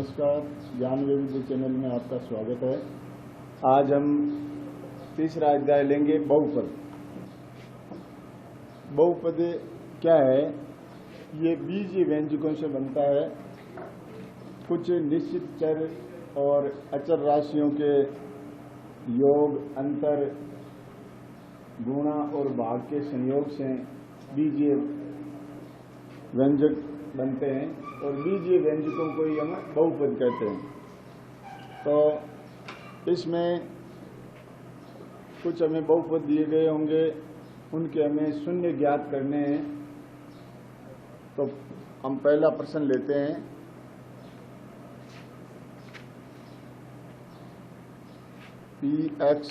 नमस्कार, ज्ञान वैविध्य चैनल में आपका स्वागत है। आज हम तीसरा अध्याय लेंगे बहुपद। बहुपद क्या है? ये बीजीय व्यंजकों से बनता है। कुछ निश्चित चर और अचर राशियों के योग, अंतर, गुणा और भाग के संयोग से बीजीय व्यंजक बनते हैं और बीजीय व्यंजकों को ही हम बहुपद कहते हैं। तो इसमें कुछ हमें बहुपद दिए गए होंगे, उनके हमें शून्य ज्ञात करने हैं। तो हम पहला प्रश्न लेते हैं। पी एक्स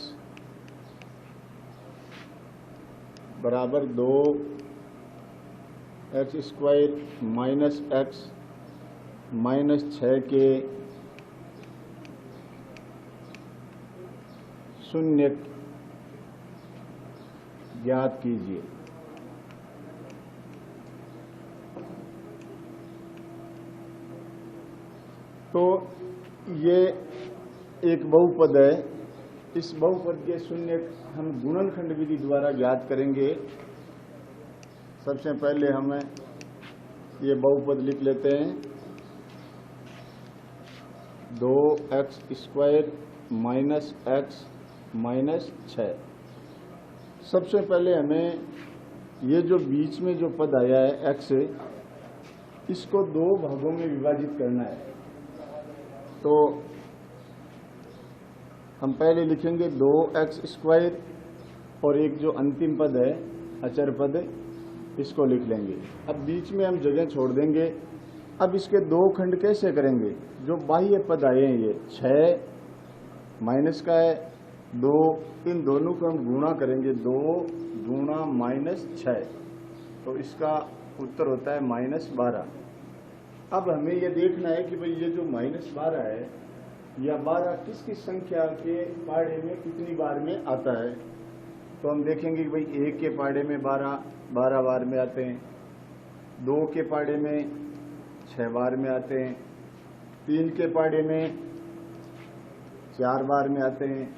बराबर 2x² माइनस एक्स माइनस 6 के शून्य ज्ञात कीजिए। तो ये एक बहुपद है। इस बहुपद के शून्य हम गुणनखंड विधि द्वारा ज्ञात करेंगे। सबसे पहले हमें ये बहुपद लिख लेते हैं। 2x² minus x minus 6। सबसे पहले हमें ये जो बीच में जो पद आया है x, इसको दो भागों में विभाजित करना है। तो हम पहले लिखेंगे 2x² और एक जो अंतिम पद है अचर पद, इसको लिख लेंगे। अब बीच में हम जगह छोड़ देंगे। अब इसके दो खंड कैसे करेंगे? जो बाह्य पद आए हैं ये 6 माइनस का है 2, इन दोनों को हम गुणा करेंगे। 2 गुणा माइनस 6, तो इसका उत्तर होता है -12। अब हमें ये देखना है कि भाई ये जो -12 है या 12 किस किस संख्या के पाढ़े में कितनी बार में आता है। तो हम देखेंगे कि भाई 1 के पाढ़े में 12 बार में आते हैं, 2 के पाढ़े में 6 बार में आते हैं, 3 के पाढ़े में 4 बार में आते हैं,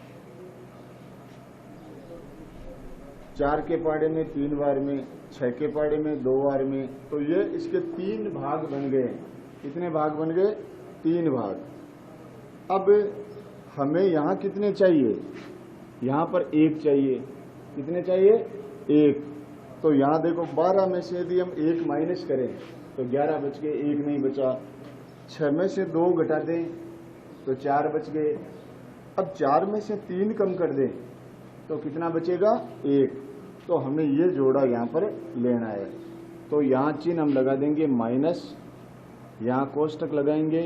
4 के पाढ़े में 3 बार में, 6 के पाढ़े में 2 बार में। तो ये इसके 3 भाग बन गए। कितने भाग बन गए? 3 भाग। अब हमें यहाँ कितने चाहिए? यहाँ पर 1 चाहिए। कितने चाहिए? 1। तो यहाँ देखो 12 में से यदि हम 1 माइनस करें तो 11 बच गए, 1 नहीं बचा। 6 में से 2 घटा दें तो 4 बच गए। अब 4 में से 3 कम कर दें तो कितना बचेगा? 1। तो हमें ये जोड़ा यहाँ पर लेना है। तो यहाँ चिन्ह हम लगा देंगे माइनस, यहाँ कोष्टक लगाएंगे।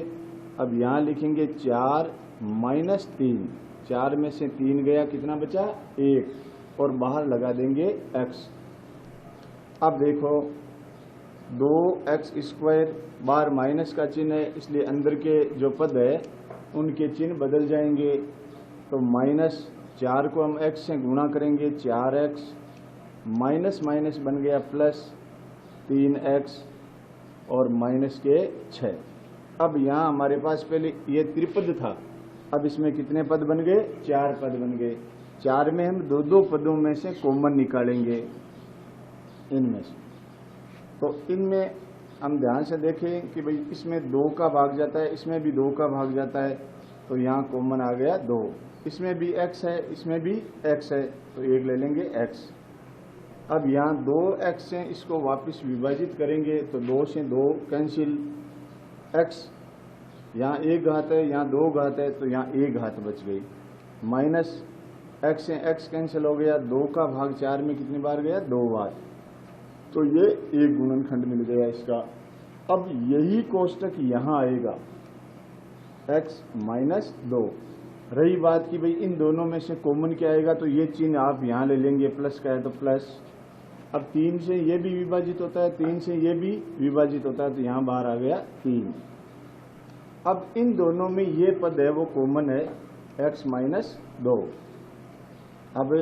अब यहाँ लिखेंगे 4 माइनस 3। 4 में से 3 गया, कितना बचा? 1। और बाहर लगा देंगे x। अब देखो 2x² बार माइनस का चिन्ह है, इसलिए अंदर के जो पद है उनके चिन्ह बदल जाएंगे। तो -4 को हम x से गुणा करेंगे, 4x माइनस माइनस बन गया प्लस 3x और माइनस के 6। अब यहाँ हमारे पास पहले ये त्रिपद था, अब इसमें कितने पद बन गए? 4 पद बन गए। 4 में हम 2 पदों में से कॉमन निकालेंगे इनमें से। तो इनमें हम ध्यान से देखें कि भाई इसमें 2 का भाग जाता है, इसमें भी 2 का भाग जाता है। तो यहाँ कॉमन आ गया 2। इसमें भी x है, इसमें भी x है, तो 1 ले लेंगे x। अब यहाँ 2x से इसको वापस विभाजित करेंगे तो 2 से 2 कैंसिल। x यहाँ 1 घात है, यहाँ 2 घात है, तो यहाँ 1 घात बच गई। माइनस x से x कैंसिल हो गया। 2 का भाग 4 में कितनी बार गया? 2 बार। तो ये एक गुणनखंड मिल गया इसका। अब यही कोष्टक यहाँ आएगा, x माइनस 2। रही बात कि भाई इन दोनों में से कॉमन क्या आएगा, तो ये चिन्ह आप यहाँ ले लेंगे, प्लस का है तो प्लस। अब 3 से ये भी विभाजित होता है, 3 से ये भी विभाजित होता है, तो यहाँ बाहर आ गया 3। अब इन दोनों में ये पद है वो कॉमन है, x माइनस 2। अब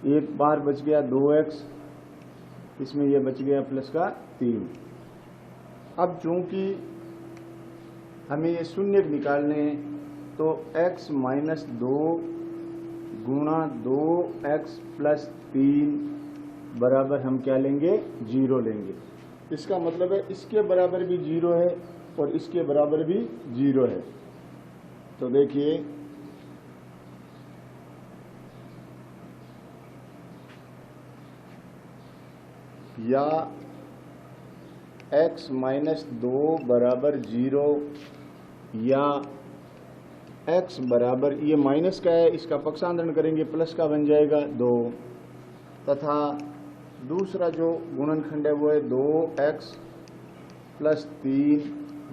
एक बार बच गया 2x, इसमें ये बच गया प्लस का 3। अब चूंकि हमें ये शून्य निकालने हैं, तो x माइनस 2 गुणा 2x प्लस 3 बराबर हम क्या लेंगे, 0 लेंगे। इसका मतलब है इसके बराबर भी 0 है और इसके बराबर भी 0 है। तो देखिए या x माइनस 2 बराबर 0 या x बराबर, ये माइनस का है, इसका पक्षांतरण करेंगे प्लस का बन जाएगा 2, तथा दूसरा जो गुणनखंड है वो है 2x प्लस 3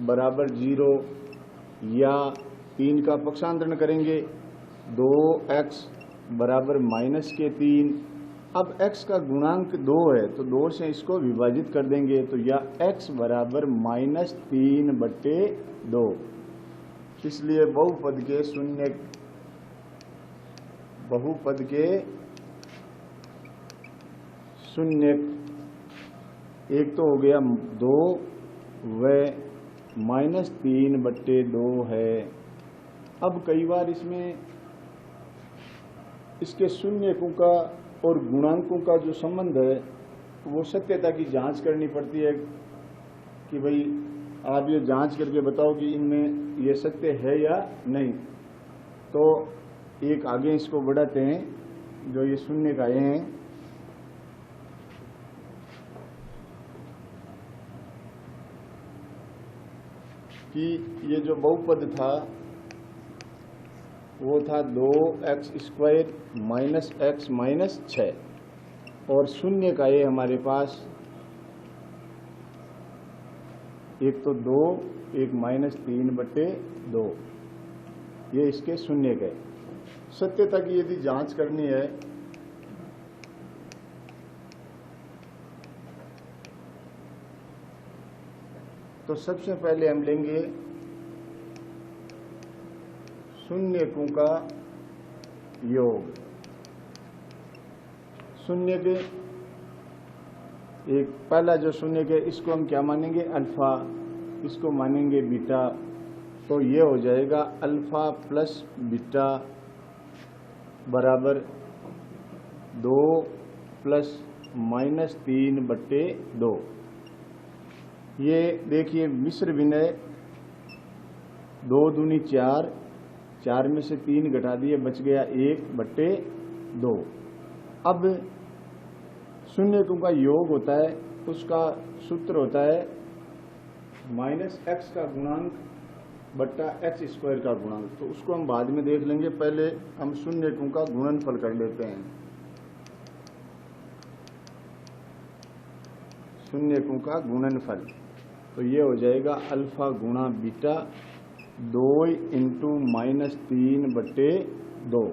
बराबर 0 या 3 का पक्षांतरण करेंगे 2x बराबर माइनस के 3। अब x का गुणांक 2 है तो 2 से इसको विभाजित कर देंगे, तो या x बराबर माइनस 3 बट्टे 2। इसलिए बहुपद के शून्य एक तो हो गया 2 व माइनस 3 बट्टे 2 है। अब कई बार इसमें इसके शून्यकों का और गुणांकों का जो संबंध है वो सत्यता की जांच करनी पड़ती है कि भाई आप ये जांच करके बताओ कि इनमें ये सत्य है या नहीं। तो एक आगे इसको बढ़ाते हैं, जो ये शून्य का आए हैं, कि ये जो बहुपद था वो था 2x square minus x minus 6, और शून्य का ये हमारे पास एक तो 2 एक माइनस 3 बट्टे 2, ये इसके शून्य के। सत्यता की यदि जांच करनी है तो सबसे पहले हम लेंगे शून्यकों का योग। शून्य के एक पहला जो शून्य के, इसको हम क्या मानेंगे, अल्फा, इसको मानेंगे बीटा। तो ये हो जाएगा अल्फा प्लस बीटा बराबर 2 प्लस माइनस 3 बट्टे 2। ये देखिए मिश्र विनय, 2 दूनी 4, 4 में से 3 घटा दिए, बच गया 1 बट्टे 2। अब शून्यकों का योग होता है, उसका सूत्र होता है माइनस x का गुणांक बट्टा x स्क्वायर का गुणांक। तो उसको हम बाद में देख लेंगे, पहले हम शून्यकों का गुणनफल कर लेते हैं। शून्यकों का गुणनफल तो ये हो जाएगा अल्फा गुणा बीटा 2 इंटू माइनस 3 बट्टे 2।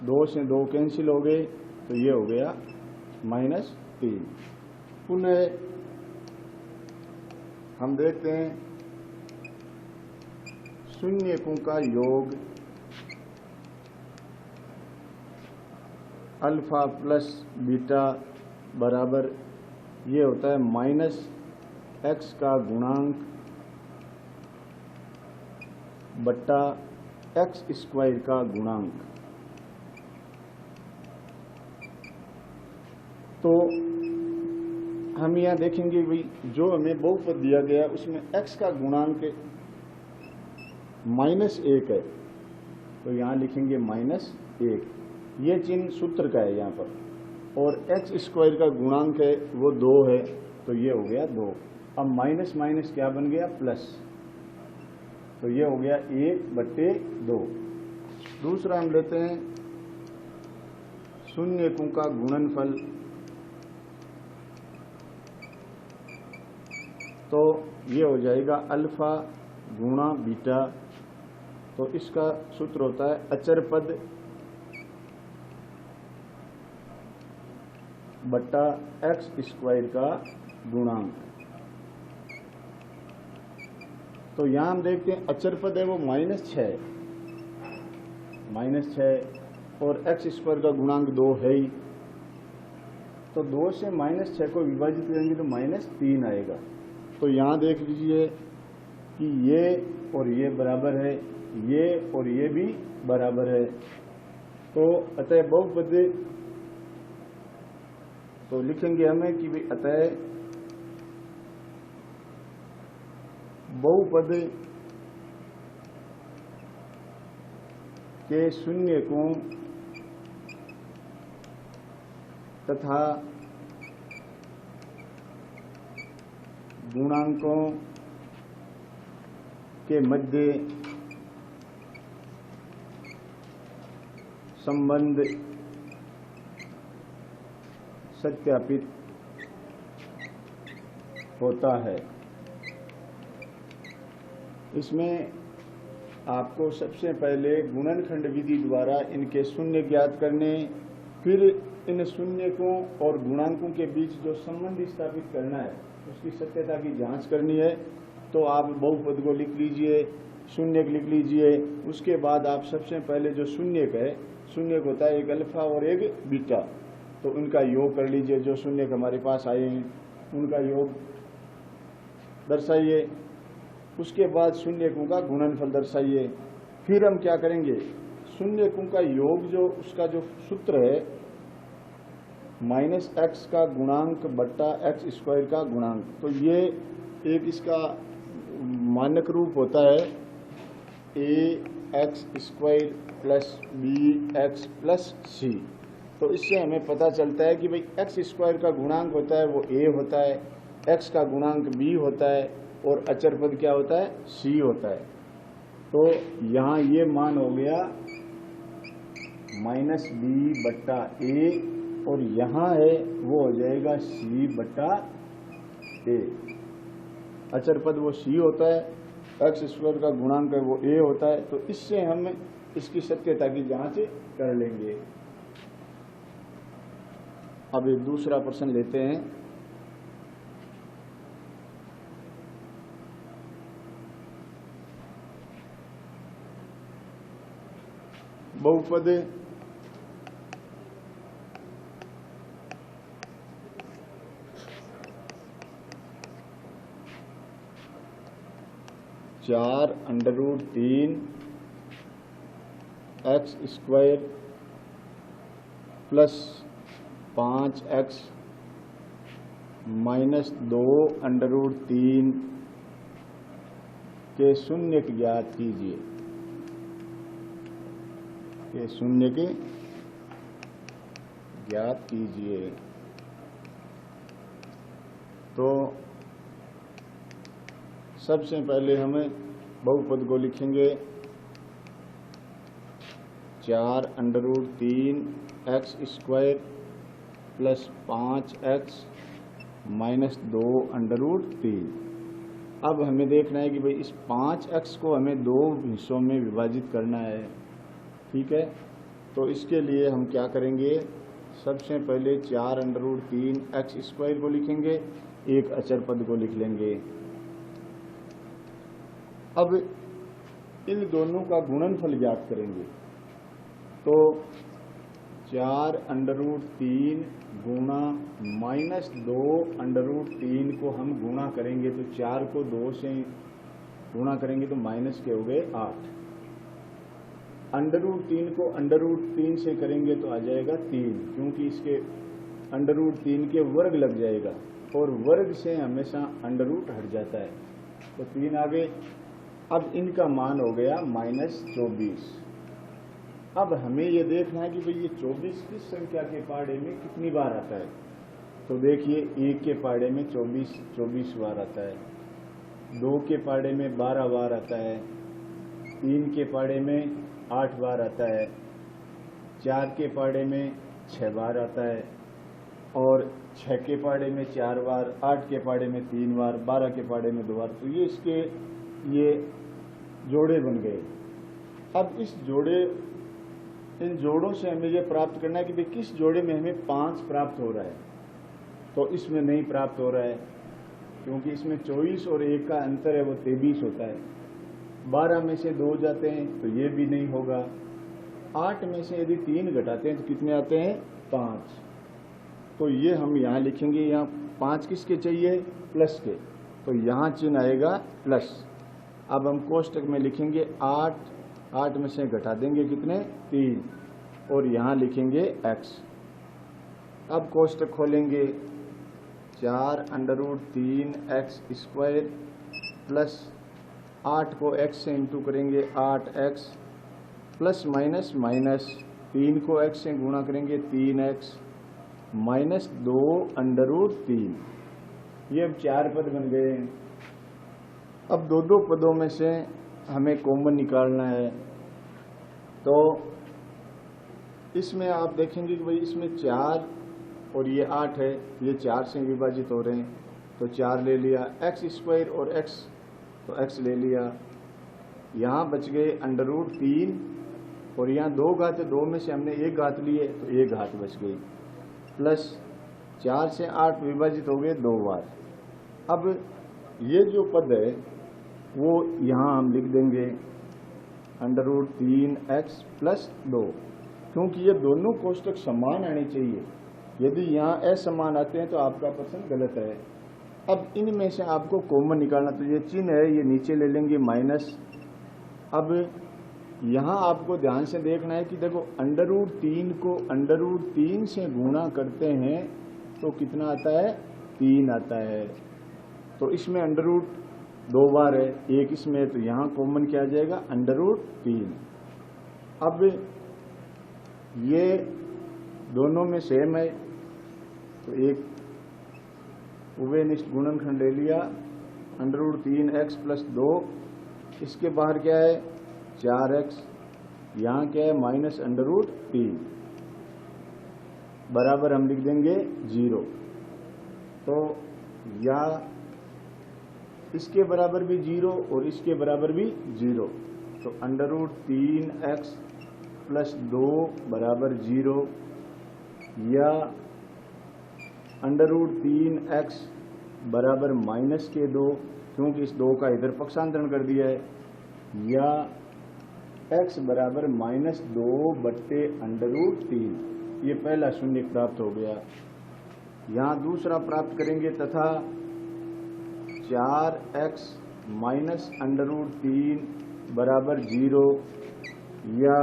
2 से 2 कैंसिल हो गए तो ये हो गया माइनस 3। पुनः हम देखते हैं शून्यकों का योग अल्फा प्लस बीटा बराबर ये होता है माइनस x का गुणांक बट्टा x स्क्वायर का गुणांक। तो हम यहाँ देखेंगे भाई जो हमें बहुपद दिया गया उसमें x का गुणांक -1 है, तो यहाँ लिखेंगे -1, ये चिन्ह सूत्र का है यहाँ पर, और x स्क्वायर का गुणांक है वो 2 है, तो ये हो गया 2। अब माइनस माइनस क्या बन गया, प्लस, तो ये हो गया 1 बट्टे 2। दूसरा हम लेते हैं शून्यकों का गुणनफल। तो ये हो जाएगा अल्फा गुणा बीटा, तो इसका सूत्र होता है अचर पद बट्टा x स्क्वायर का गुणांक। तो यहां हम देखते हैं अचर पद है वो -6, और x स्क्वायर का गुणांक 2 है ही, तो 2 से -6 को विभाजित करेंगे तो -3 आएगा। तो यहाँ देख लीजिए कि ये और ये बराबर है, ये और ये भी बराबर है। तो अतः बहुपद तो लिखेंगे हमें कि भाई अतः बहुपद के शून्यकों तथा गुणांकों के मध्य संबंध सत्यापित होता है। इसमें आपको सबसे पहले गुणनखंड विधि द्वारा इनके शून्य ज्ञात करने, फिर इन शून्यकों और गुणांकों के बीच जो संबंध स्थापित करना है उसकी सत्यता की जांच करनी है। तो आप बहुपद को लिख लीजिए, शून्यक लिख लीजिए। उसके बाद आप सबसे पहले जो शून्यक है, शून्यक होता है एक अल्फा और एक बीटा, तो उनका योग कर लीजिए। जो शून्यक हमारे पास आए हैं उनका योग दर्शाइए। उसके बाद शून्यकों का गुणनफल दर्शाइए। फिर हम क्या करेंगे, शून्यकों का योग जो उसका जो सूत्र है -x का गुणांक बट्टा x² का गुणांक, तो ये एक इसका मानक रूप होता है ax² + bx + c। तो इससे हमें पता चलता है कि भाई x² का गुणांक होता है वो a होता है, x का गुणांक b होता है और अचर पद क्या होता है, c होता है। तो यहाँ ये मान हो गया -b/a और यहाँ है वो हो जाएगा c/a। अचर पद वो c होता है, x² का गुणांक है वो a होता है। तो इससे हम इसकी सत्यता की जांच कर लेंगे। अब एक दूसरा प्रश्न लेते हैं। बहुपद चार √3 x² + 5x - 2 √3 के शून्यक ज्ञात कीजिए। के शून्यक ज्ञात कीजिए। तो सबसे पहले हमें बहुपद को लिखेंगे 4 √3 x² + 5x - 2 √3। अब हमें देखना है कि भाई इस 5x को हमें दो हिस्सों में विभाजित करना है, ठीक है। तो इसके लिए हम क्या करेंगे, सबसे पहले 4 √3 x² को लिखेंगे, एक अचर पद को लिख लेंगे। अब इन दोनों का गुणनफल ज्ञात करेंगे। तो 4 √3 गुणा -2 √3 को हम गुणा करेंगे तो 4 को 2 से गुणा करेंगे तो माइनस के हो गए 8। √3 को √3 से करेंगे तो आ जाएगा 3, क्योंकि इसके √3 के वर्ग लग जाएगा और वर्ग से हमेशा √ हट जाता है, तो 3 आ गए। अब इनका मान हो गया -24। अब हमें ये देखना है कि भाई ये 24 किस संख्या के पाड़े में कितनी बार आता है। तो देखिए 1 के पाड़े में 24 बार आता है, 2 के पाड़े में 12 बार आता है, 3 के पाड़े में 8 बार आता है, 4 के पाड़े में 6 बार आता है और 6 के पाड़े में 4 बार, 8 के पाड़े में 3 बार, 12 के पाड़े में 2 बार। तो ये इसके ये जोड़े बन गए। अब इन जोड़ों से हमें यह प्राप्त करना है कि भाई किस जोड़े में हमें 5 प्राप्त हो रहा है। तो इसमें नहीं प्राप्त हो रहा है, क्योंकि इसमें 24 और 1 का अंतर है वो 23 होता है। 12 में से 2 जाते हैं तो ये भी नहीं होगा। 8 में से यदि 3 घटाते हैं तो कितने आते हैं, 5। तो ये हम यहाँ लिखेंगे, यहाँ 5 किसके चाहिए, प्लस के, तो यहाँ चिन्ह आएगा प्लस। अब हम कोष्टक में लिखेंगे 8, 8 में से घटा देंगे कितने 3 और यहाँ लिखेंगे x। अब कोष्टक खोलेंगे 4 √3x² प्लस 8 को x से इंटू करेंगे 8x प्लस माइनस माइनस 3 को x से गुणा करेंगे 3x माइनस 2 √3। ये अब 4 पद बन गए। अब दो पदों में से हमें कॉमन निकालना है। तो इसमें आप देखेंगे कि भाई इसमें 4 और ये 8 है, ये 4 से विभाजित हो रहे हैं तो 4 ले लिया, x² और x तो x ले लिया। यहाँ बच गए √3 और यहाँ 2 घात, 2 में से हमने 1 घात लिए तो 1 घात बच गई, प्लस 4 से 8 विभाजित हो गए 2 बार। अब ये जो पद है वो यहाँ हम लिख देंगे √3x प्लस 2, क्योंकि ये दोनों कोष्टक समान आने चाहिए। यदि यहाँ असमान आते हैं तो आपका प्रश्न गलत है। अब इनमें से आपको कॉमन निकालना, तो ये चिन्ह है ये नीचे ले लेंगे माइनस। अब यहाँ आपको ध्यान से देखना है कि देखो √3 को √3 से गुणा करते हैं तो कितना आता है 3 आता है। तो इसमें √ 2 बार है, एक इसमें है, तो यहाँ कॉमन क्या आ जाएगा √3। अब ये दोनों में सेम है तो एक उभयनिष्ठ गुणनखंड ले लिया √3x प्लस 2, इसके बाहर क्या है 4x, यहाँ क्या है माइनस √3 बराबर हम लिख देंगे 0। तो या इसके बराबर भी 0 और इसके बराबर भी 0, तो √3x प्लस 2 बराबर 0 या √3x बराबर माइनस के 2, क्योंकि इस 2 का इधर पक्षांतरण कर दिया है, या x बराबर -2/√3। ये पहला शून्य प्राप्त हो गया। यहाँ दूसरा प्राप्त करेंगे तथा 4x माइनस √3 बराबर 0 या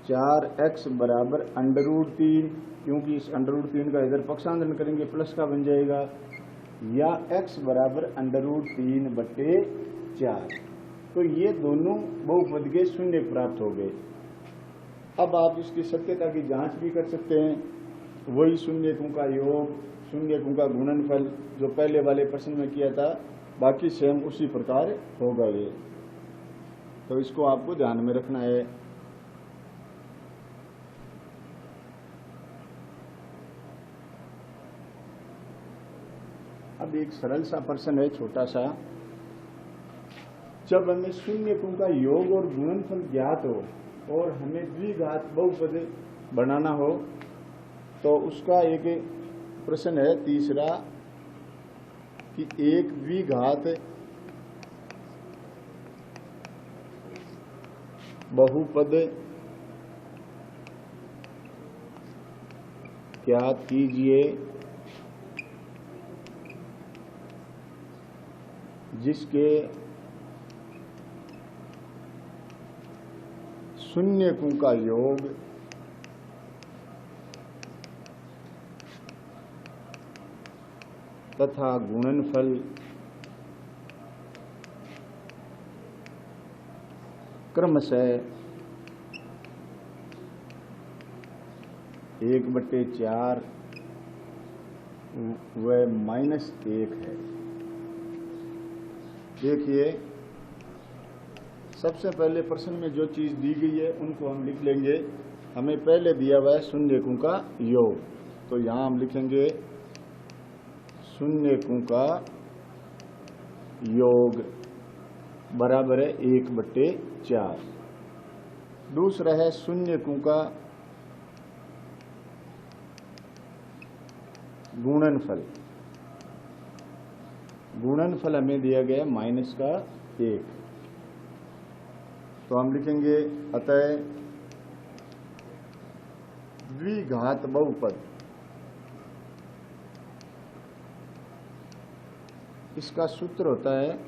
4x बराबर √3, क्योंकि इस √3 का इधर पक्षांतरण करेंगे प्लस का बन जाएगा, या x बराबर √3/4। तो ये दोनों बहुपद के शून्य प्राप्त हो गए। अब आप इसकी सत्यता की जांच भी कर सकते हैं। वही शून्यकों का योग, शून्यकों का गुणनफल जो पहले वाले प्रश्न में किया था, बाकी सेम उसी प्रकार होगा ये। तो इसको आपको ध्यान में रखना है। अब एक सरल सा प्रश्न है, छोटा सा। जब हमें शून्यकों का योग और गुणनफल ज्ञात हो और हमें द्विघात बहुपद बनाना हो तो उसका एक प्रश्न है तीसरा कि एक द्विघात बहुपद ज्ञात कीजिए जिसके शून्यकों का योग तथा गुणनफल क्रमशः 1/4 व -1 है। देखिए, सबसे पहले प्रश्न में जो चीज दी गई है उनको हम लिख लेंगे। हमें पहले दिया हुआ है शून्यकों का योग, तो यहां हम लिखेंगे शून्यकों का योग बराबर है 1/4। दूसरा है शून्यकों का गुणनफल। गुणनफल हमें दिया गया -1, तो हम लिखेंगे अतः द्विघात बहुपद, इसका सूत्र होता है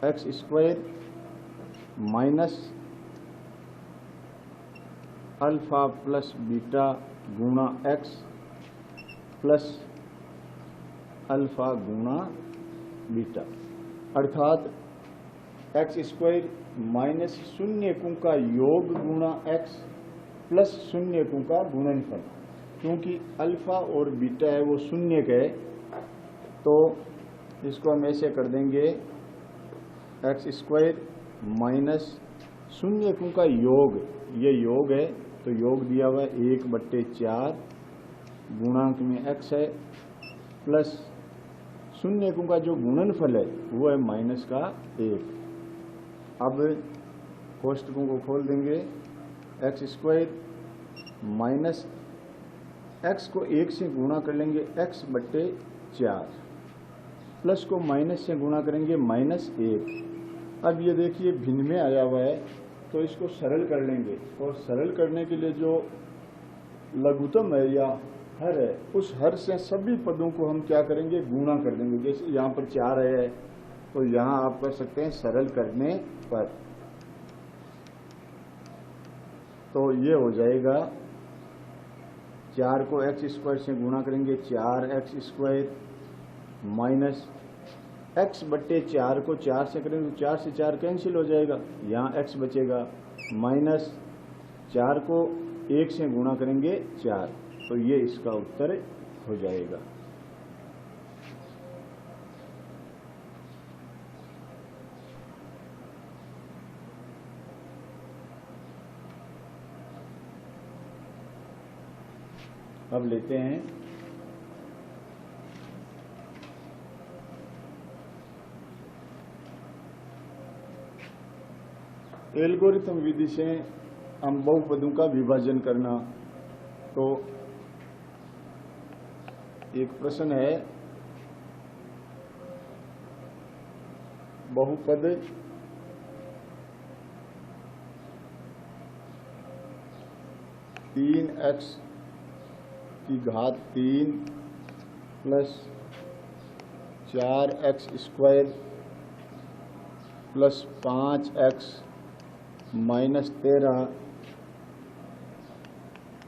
x square minus alpha plus beta गुणा एक्स प्लस अल्फा गुणा बीटा, अर्थात एक्स स्क्वायर माइनस शून्यकों का योग गुणा एक्स प्लस शून्यकों का गुणनफल। क्योंकि अल्फा और बीटा है वो शून्य का है, तो इसको हम ऐसे कर देंगे एक्स स्क्वायर माइनस शून्यकों का योग, ये योग है तो योग दिया हुआ है 1/4 गुणांक में एक्स है प्लस शून्यकों का जो गुणनफल है वो है माइनस का 1। अब कोष्टकों को खोल देंगे, एक्स स्क्वायर माइनस एक्स को 1 से गुणा कर लेंगे x/4 प्लस को माइनस से गुणा करेंगे -1। अब ये देखिए भिन्न में आया हुआ है तो इसको सरल कर लेंगे, और सरल करने के लिए जो लघुत्तम है या हर है उस हर से सभी पदों को हम क्या करेंगे गुणा कर देंगे। जैसे यहाँ पर 4 है तो यहाँ आप कर सकते हैं सरल करने पर, तो ये हो जाएगा 4 को एक्स स्क्वायर से गुणा करेंगे 4x स्क्वायर माइनस x/4 को 4 से करेंगे तो 4 से 4 कैंसिल हो जाएगा, यहाँ x बचेगा माइनस 4 को 1 से गुणा करेंगे 4, तो ये इसका उत्तर हो जाएगा। अब लेते हैं एल्गोरिथम विधि से हम बहुपदों का विभाजन करना। तो एक प्रश्न है, बहुपद तीन एक्स की घात 3 plus 4x square plus 5x minus 13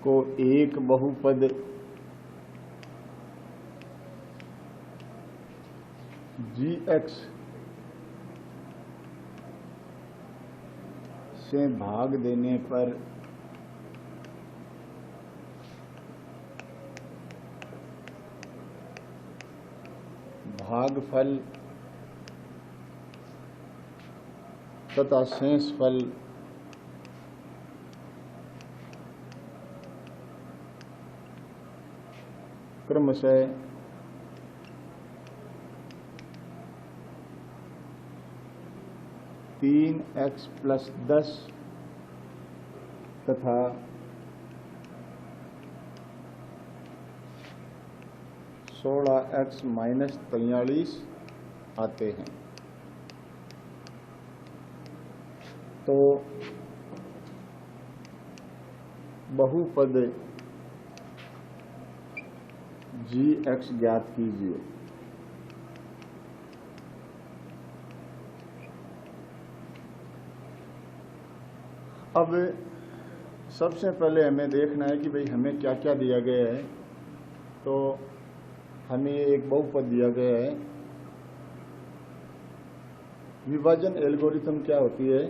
को एक बहुपद gx से भाग देने पर भागफल तथा शेषफल क्रमशः 3x + 10 तथा 16x - 43 आते हैं। तो बहुपद gx ज्ञात कीजिए। अब सबसे पहले हमें देखना है कि भाई हमें क्या क्या दिया गया है। तो हमें एक बहुपद दिया गया है। विभाजन एल्गोरिथम क्या होती है,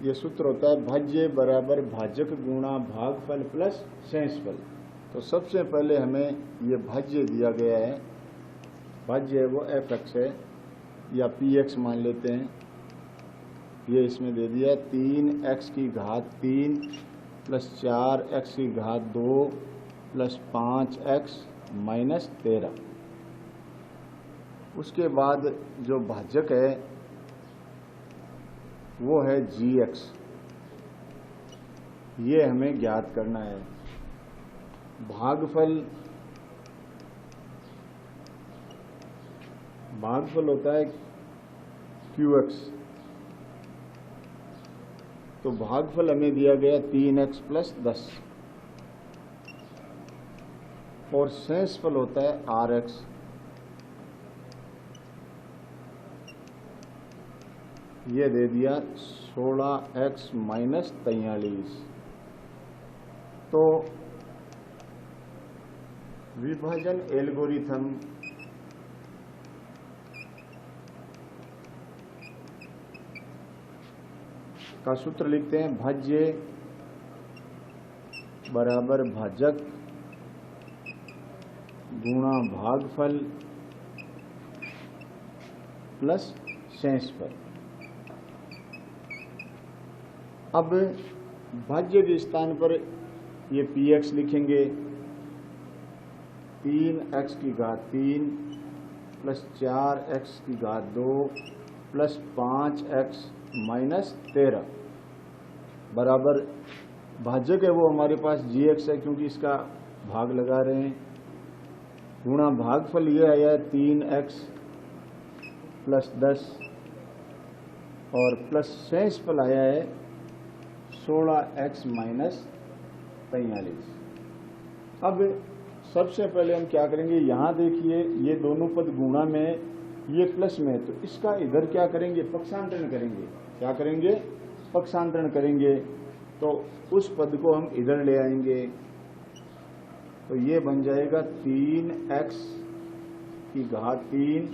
ये सूत्र होता है भाज्य बराबर भाजक गुणा भागफल प्लस शेषफल। तो सबसे पहले हमें ये भाज्य दिया गया है, भाज्य है वो fx है या px मान लेते हैं। ये इसमें दे दिया 3x की घात 3 प्लस 4x की घात 2 प्लस 5x माइनस 13। उसके बाद जो भाजक है वो है gx, ये हमें ज्ञात करना है। भागफल होता है qx, तो भागफल हमें दिया गया 3x + 10 और शेषफल होता है rx। ये दे दिया 16x माइनस 43। तो विभाजन एल्गोरिथम का सूत्र लिखते हैं, भाज्य बराबर भाजक गुणा भागफल प्लस शेषफल। अब भाज्य के स्थान पर ये px लिखेंगे, 3x की घात 3 प्लस 4x की घात 2 प्लस 5x माइनस 13 बराबर भाजक है वो हमारे पास gx है क्योंकि इसका भाग लगा रहे हैं, गुणा भागफल ये आया है 3x प्लस 10 और प्लस शेषफल आया है 16x माइनस 43। अब सबसे पहले हम क्या करेंगे, यहाँ देखिए ये दोनों पद गुणा में, ये प्लस में, तो इसका इधर क्या करेंगे, पक्षांतरण करेंगे। क्या करेंगे, पक्षांतरण करेंगे। तो उस पद को हम इधर ले आएंगे, तो ये बन जाएगा 3x की घात 3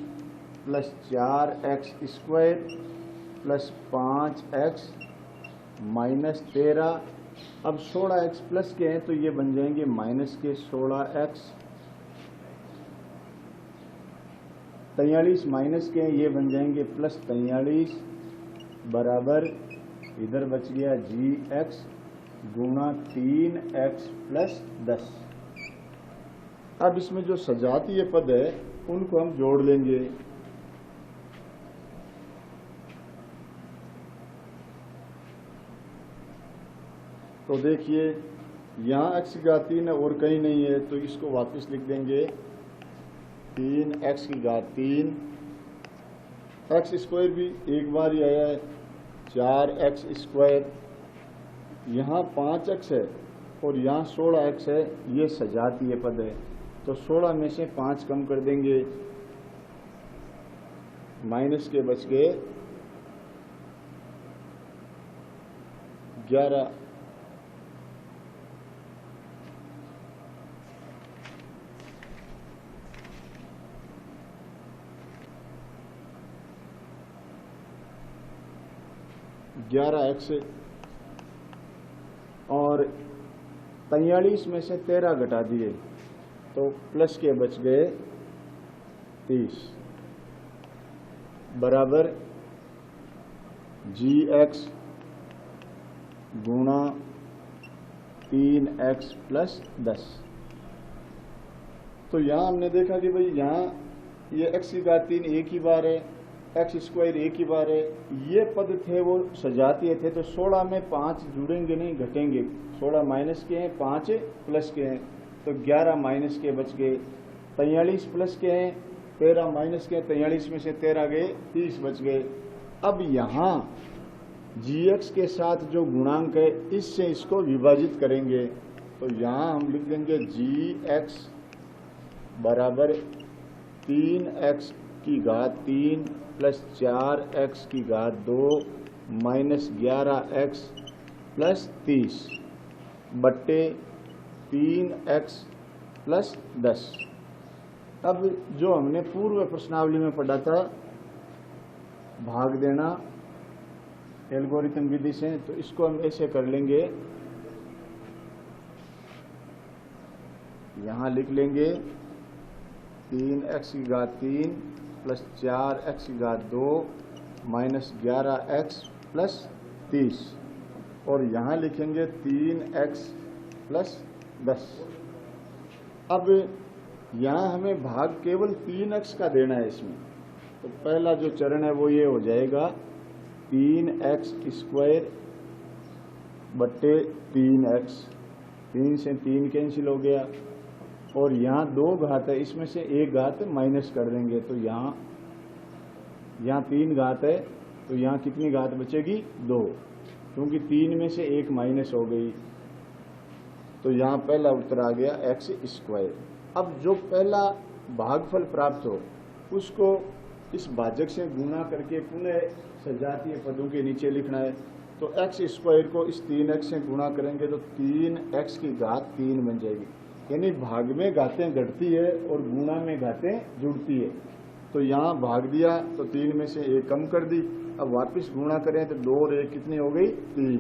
plus 4x square plus 5x minus 13। अब 16x प्लस के हैं तो ये बन जाएंगे माइनस के 16x, 43 माइनस के हैं ये बन जाएंगे प्लस 43 बराबर इधर बच गया gx गुणा 3x प्लस 10। अब इसमें जो सजातीय पद है उनको हम जोड़ लेंगे। तो देखिए यहाँ x की घात 3 है और कहीं नहीं है, तो इसको वापस लिख देंगे 3x की घात 3, x स्क्वायर भी एक बार ही आया है 4x स्क्वायर, यहाँ 5x है और यहाँ 16x है, ये सजातीय पद है। तो 16 में से 5 कम कर देंगे, माइनस के बच गए 11। x और 43 में से 13 घटा दिए तो प्लस के बच गए 30 बराबर gx गुणा 3x प्लस 10। तो यहाँ हमने देखा कि भाई यहाँ ये x की घात 3 एक ही बार है, x स्क्वायर एक ही बार है, ये पद थे वो सजातीय थे। तो 16 में 5 जुड़ेंगे नहीं, घटेंगे। 16 माइनस के हैं, 5 प्लस के हैं, तो 11 माइनस के बच गए। 43 प्लस के हैं, 13 माइनस के, 43 में से 13 गए, 30 बच गए। अब यहाँ gx के साथ जो गुणांक है इससे इसको विभाजित करेंगे, तो यहाँ हम लिख देंगे gx बराबर 3x की घात 3 प्लस 4x की घात 2 माइनस 11x प्लस 30 बट्टे 3x प्लस 10। अब जो हमने पूर्व प्रश्नावली में पढ़ा था भाग देना एल्गोरिथम विधि से, तो इसको हम ऐसे कर लेंगे, यहाँ लिख लेंगे 3x की घात 3 प्लस 4x की घात 2 माइनस 11x प्लस 30 और यहाँ लिखेंगे 3x प्लस 10। अब यहाँ हमें भाग केवल 3x का देना है इसमें, तो पहला जो चरण है वो ये हो जाएगा 3x स्क्वायर बट्टे 3x, 3 से 3 कैंसिल हो गया और यहाँ 2 घात है, इसमें से 1 घात माइनस कर देंगे, तो यहाँ 3 घात है, तो यहाँ कितनी घात बचेगी 2, क्योंकि 3 में से 1 माइनस हो गई, तो यहाँ पहला उत्तर आ गया x स्क्वायर। अब जो पहला भागफल प्राप्त हो उसको इस भाजक से गुणा करके पुनः सजातीय पदों के नीचे लिखना है। तो एक्स स्क्वायर को इस 3x से गुणा करेंगे तो 3x की घात 3 बन जाएगी। यानी भाग में घातें घटती है और गुणा में घातें जुड़ती है। तो यहाँ भाग दिया तो 3 में से 1 कम कर दी। अब वापस गुणा करें तो 2 और 1 कितनी हो गई 3।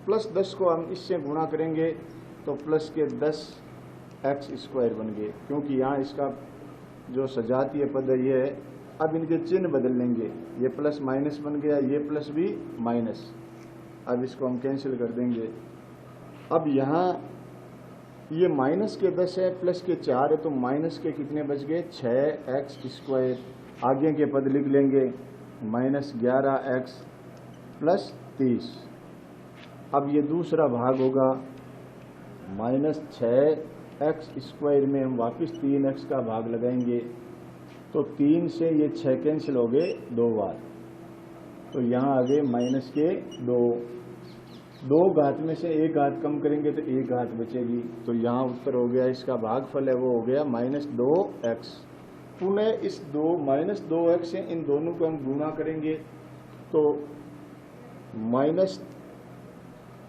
प्लस 10 को हम इससे गुणा करेंगे तो प्लस के 10x स्क्वायर बन गए, क्योंकि यहाँ इसका जो सजातीय पद है ये है। अब इनके चिन्ह बदल लेंगे, ये प्लस माइनस बन गया, ये प्लस भी माइनस। अब इसको हम कैंसिल कर देंगे। अब यहाँ ये माइनस के 10 है, प्लस के 4 है, तो माइनस के कितने बच गए 6x स्क्वायर। आगे के पद लिख लेंगे माइनस 11x प्लस 30। अब ये दूसरा भाग होगा माइनस 6x स्क्वायर में हम वापस 3x का भाग लगाएंगे तो 3 से ये 6 कैंसिल हो गए 2 बार। तो यहाँ आ गए माइनस के 2 घात में से 1 घात कम करेंगे तो 1 घात बचेगी। तो यहाँ उत्तर हो गया, इसका भागफल है वो हो गया माइनस 2x। पुनः इस माइनस 2x से इन दोनों को हम गुणा करेंगे तो माइनस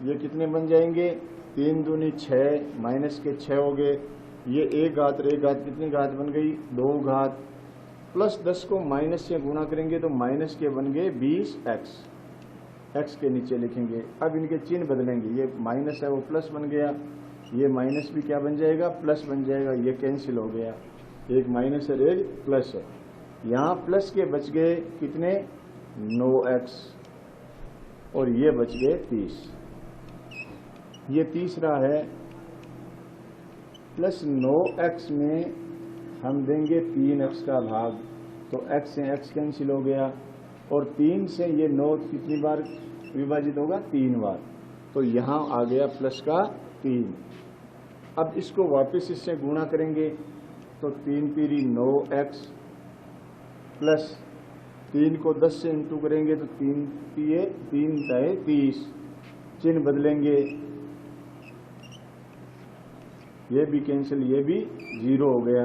ये कितने बन जाएंगे 3 दूनी 6, माइनस के 6 हो गए। ये 1 घात और 1 घात कितनी घात बन गई 2 घात। प्लस 10 को माइनस से गुणा करेंगे तो माइनस के बन गए 20x। x के नीचे लिखेंगे। अब इनके चिन्ह बदलेंगे, ये माइनस है वो प्लस बन गया, ये माइनस भी क्या बन जाएगा प्लस बन जाएगा। ये कैंसिल हो गया, एक माइनस है एक प्लस है। यहाँ प्लस के बच गए कितने 9x और ये बच गए 30। ये तीसरा है प्लस 9x में हम देंगे 3x का भाग, तो x से x कैंसिल हो गया और 3 से ये 9 कितनी बार विभाजित होगा 3 बार। तो यहाँ आ गया प्लस का 3। अब इसको वापस इससे गुणा करेंगे तो 3 3 9x प्लस 3 को 10 से इंटू करेंगे तो 3 3 30। चिन्ह बदलेंगे, ये भी कैंसिल, ये भी 0 हो गया।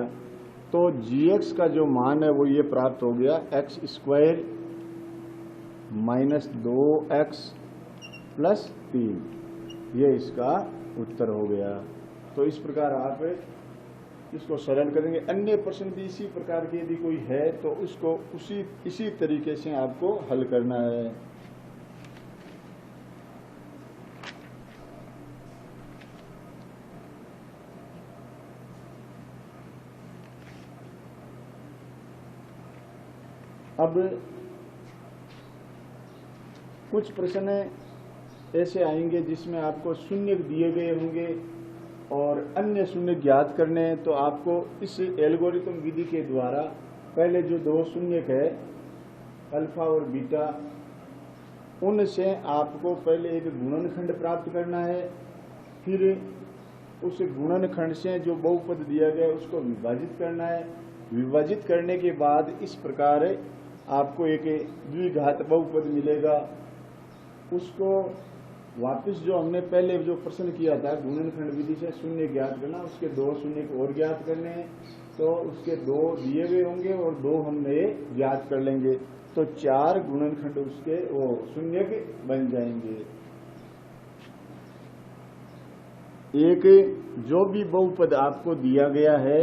तो gx का जो मान है वो ये प्राप्त हो गया x square minus 2x plus 3। ये इसका उत्तर हो गया। तो इस प्रकार आप इसको सरल करेंगे। अन्य प्रश्न भी इसी प्रकार के यदि कोई है तो उसको इसी तरीके से आपको हल करना है। अब कुछ प्रश्न ऐसे आएंगे जिसमें आपको शून्य दिए गए होंगे और अन्य शून्य ज्ञात करने हैं। तो आपको इस एल्गोरिथम विधि के द्वारा पहले जो 2 शून्यक है अल्फा और बीटा, उनसे आपको पहले एक गुणनखंड प्राप्त करना है। फिर उस गुणनखंड से जो बहुपद दिया गया उसको विभाजित करना है। विभाजित करने के बाद इस प्रकार आपको एक द्विघात बहुपद मिलेगा। उसको वापस जो हमने पहले जो प्रश्न किया था गुणनखंड विधि से शून्य ज्ञात करना, उसके 2 शून्य को और ज्ञात करने हैं। तो उसके 2 दिए हुए होंगे और 2 हम नए ज्ञात कर लेंगे तो 4 गुणनखंड उसके वो शून्य के बन जाएंगे। एक जो भी बहुपद आपको दिया गया है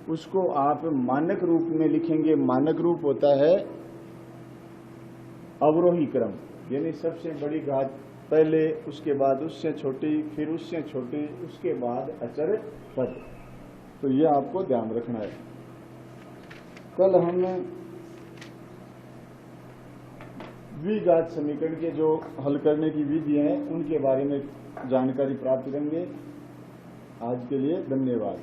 उसको आप मानक रूप में लिखेंगे। मानक रूप होता है अवरोही क्रम, यानी सबसे बड़ी घात पहले, उसके बाद उससे छोटी, फिर उससे छोटी, उसके बाद अचर पद। तो ये आपको ध्यान रखना है। कल हम द्विघात समीकरण के जो हल करने की विधि है उनके बारे में जानकारी प्राप्त करेंगे। आज के लिए धन्यवाद।